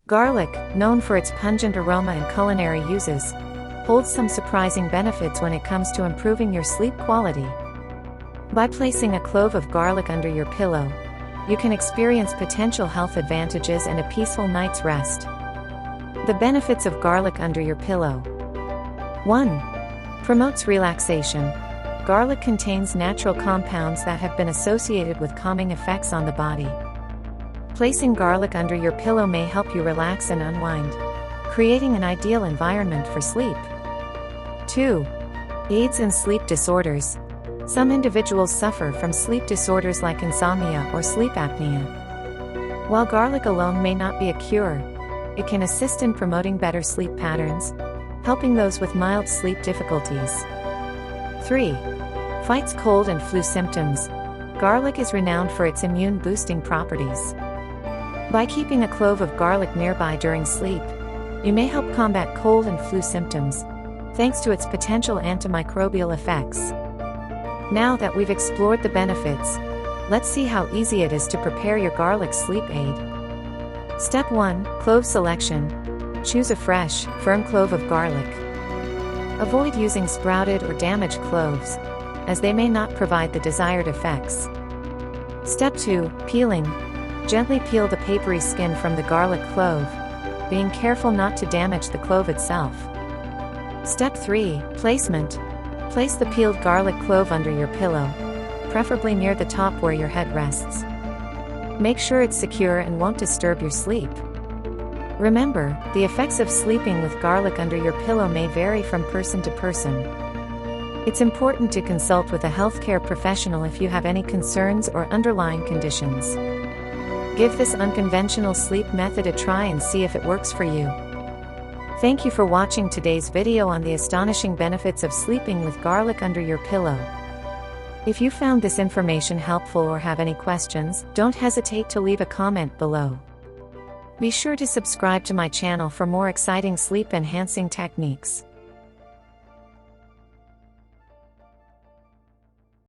Garlic, known for its pungent aroma and culinary uses, holds some surprising benefits when it comes to improving your sleep quality. By placing a clove of garlic under your pillow, you can experience potential health advantages and a peaceful night's rest. The benefits of garlic under your pillow. 1. Promotes relaxation. Garlic contains natural compounds that have been associated with calming effects on the body. Placing garlic under your pillow may help you relax and unwind, creating an ideal environment for sleep. 2. Aids in sleep disorders. Some individuals suffer from sleep disorders like insomnia or sleep apnea. While garlic alone may not be a cure, it can assist in promoting better sleep patterns, helping those with mild sleep difficulties. 3. Fights cold and flu symptoms. Garlic is renowned for its immune-boosting properties. By keeping a clove of garlic nearby during sleep, you may help combat cold and flu symptoms, thanks to its potential antimicrobial effects. Now that we've explored the benefits, let's see how easy it is to prepare your garlic sleep aid. Step 1. Clove selection. Choose a fresh, firm clove of garlic. Avoid using sprouted or damaged cloves, as they may not provide the desired effects. Step 2. Peeling. Gently peel the papery skin from the garlic clove, being careful not to damage the clove itself. Step 3. Placement. Place the peeled garlic clove under your pillow, preferably near the top where your head rests. Make sure it's secure and won't disturb your sleep. Remember, the effects of sleeping with garlic under your pillow may vary from person to person. It's important to consult with a healthcare professional if you have any concerns or underlying conditions. Give this unconventional sleep method a try and see if it works for you. Thank you for watching today's video on the astonishing benefits of sleeping with garlic under your pillow. If you found this information helpful or have any questions, don't hesitate to leave a comment below. Be sure to subscribe to my channel for more exciting sleep-enhancing techniques.